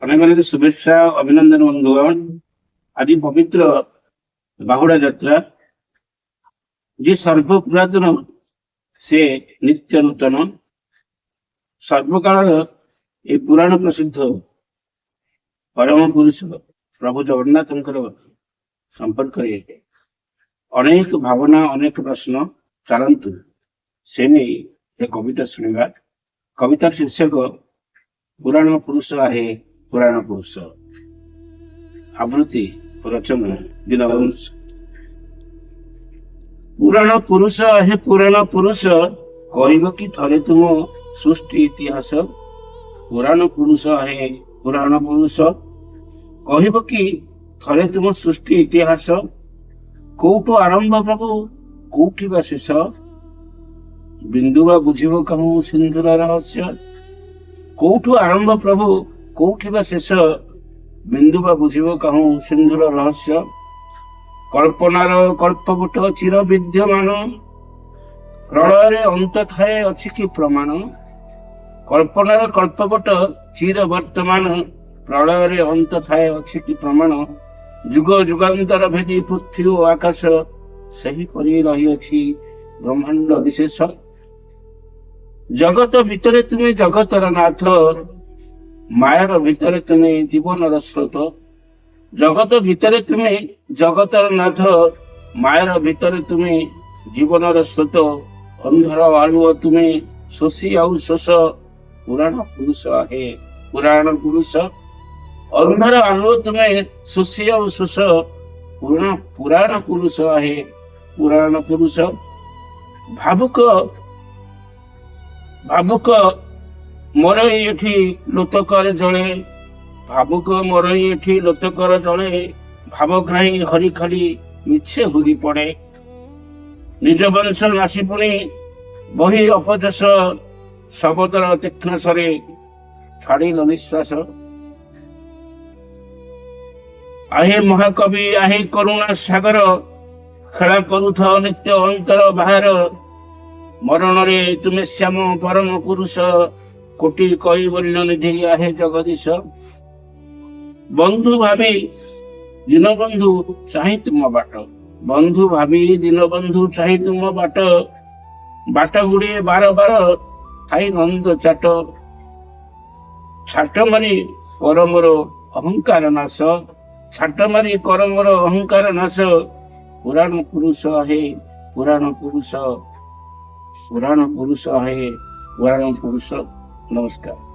ଅନେକ ଅନେକ ଶୁଭେଚ୍ଛା ଅଭିନନ୍ଦନ ବନ୍ଧୁଗଣ। ଆଜି ପବିତ୍ର ବାହୁଡା ଯାତ୍ରା। ଯେ ସର୍ବ ପୁରାତନ ସେ ନିତ୍ୟ ନୂତନ ସର୍ବକାଳର ଏ ପୁରାଣ ପ୍ରସିଦ୍ଧ ପରମ ପୁରୁଷ ପ୍ରଭୁ ଜଗନ୍ନାଥଙ୍କର ସମ୍ପର୍କରେ ଅନେକ ଭାବନା ଅନେକ ପ୍ରଶ୍ନ ଚାଲନ୍ତୁ ସେ ନେଇ ଏ କବିତା ଶୁଣିବା। କବିତାର ଶୀର୍ଷକ ପୁରାଣ ପୁରୁଷ आहे ପୁରାଣ ପୁରୁଷ। ଆବୃତ୍ତି ରଚନା ଦୀନବଂଶ। ପୁରାଣ ପୁରୁଷ आहे ପୁରାଣ ପୁରୁଷ, କହିବ କି ଥରେ ତୁମ ସୃଷ୍ଟି ଇତିହାସ। ପୁରାଣ ପୁରୁଷ आहे ପୁରାଣ ପୁରୁଷ, କହିବ କି ଥରେ ତୁମ ସୃଷ୍ଟି ଇତିହାସ। କୋଉଠୁ ଆରମ୍ଭ ପ୍ରଭୁ କୋଉଠି ବା ଶେଷ, ବିନ୍ଦୁ ବା ବୁଝିବ କହୁଁ ସିନ୍ଧୁର ରହସ୍ୟ। କୋଉଠୁ ଆରମ୍ଭ ପ୍ରଭୁ କୋଉଠି ବା ଶେଷ, ବିନ୍ଦୁ ବା ବୁଝିବ କହୁଁ ସିନ୍ଧୁର ରହସ୍ୟ। କଳ୍ପନାର କଳ୍ପବଟ ଚିର ବିଦ୍ୟମାନ, ପ୍ରଳୟରେ ଅନ୍ତ ଥାଏ ଅଛି କି ପ୍ରମାଣ। କଳ୍ପନାର କଳ୍ପବଟ ଚିର ବର୍ତ୍ତମାନ, ପ୍ରଳୟରେ ଅନ୍ତ ଥାଏ ଅଛି କି ପ୍ରମାଣ। ଯୁଗ ଯୁଗାନ୍ତର ଭେଦି ପୃଥ୍ୱୀ ଓ ଆକାଶ, ସେହିପରି ରହିଅଛି ବ୍ରହ୍ମାଣ୍ଡ ବିଶେଷ। ଜଗତ ଭିତରେ ତୁମେ ଜଗତର ନାଥ, ମାୟାର ଭିତରେ ତୁମେ ଜୀବନର ସ୍ରୋତ। ଜଗତ ଭିତରେ ତୁମେ ଜଗତର ନାଥ, ମାୟାର ଭିତରେ ତୁମେ ଜୀବନର ସ୍ରୋତ। ଅନ୍ଧର ଆଲୁଅ ତୁମେ ଶୋଷି ଆଉ ଶୋଷ, ପୁରାଣ ପୁରୁଷ आहे ପୁରାଣ ପୁରୁଷ। ଅନ୍ଧର ଆଲୁଅ ତୁମେ ଶୋଷି ଆଉ ଶୋଷ, ପୁରାଣ ପୁରୁଷ आहे ପୁରାଣ ପୁରୁଷ। ଭାବୁକ ଭାବୁକ ମୋର ଏଠି ଲୋତକରେ ଜଳେ, ଭାବୁକ ମୋର ଏଠି ଲୋତକର ଜଳେ। ଭାବଗ୍ରାହୀ ହରି ଖାଲି ମିଛେ ହୁରି ପଡେ, ନିଜ ବଂଶ ନାଶି ପୁଣି ବହି ଅପଯଶ। ଶବଦର ତୀକ୍ଷ୍ଣ ସରେ ଛାଡ଼ିଲ ନିଶ୍ୱାସ। आहे ମହାକବି आहे କରୁଣା ସାଗର, ଖେଳା କରୁଥାଅ ନିତ୍ୟ ଅନ୍ତର ବାହାର। ମରଣରେ ତୁମେ ଶ୍ୟାମ ପରମ ପୁରୁଷ, କୋଟି କହିବର୍ଣ୍ଣ ନିଧି आहे ଜଗଦୀଶ। ବନ୍ଧୁ ଭାବି ଦୀନବନ୍ଧୁ ଚାହିଁ ତୁମ ବାଟ, ବନ୍ଧୁ ଭାବି ଦୀନବନ୍ଧୁ ଚାହିଁ ତୁମ ବାଟ। ବାଟ ଗୁଡ଼ିଏ ବାର ବାର ଖାଇ ନନ୍ଦ ଚାଟ, ଛାଟ ମାରି କର ମୋର ଅହଙ୍କାର ନାଶ। ଛାଟ ମାରି କର ମୋର ଅହଙ୍କାର ନାଶ। ପୁରାଣ ପୁରୁଷ आहे ପୁରାଣ ପୁରୁଷ, ପୁରାଣ ପୁରୁଷ आहे ପୁରାଣ ପୁରୁଷ। ନମସ୍କାର।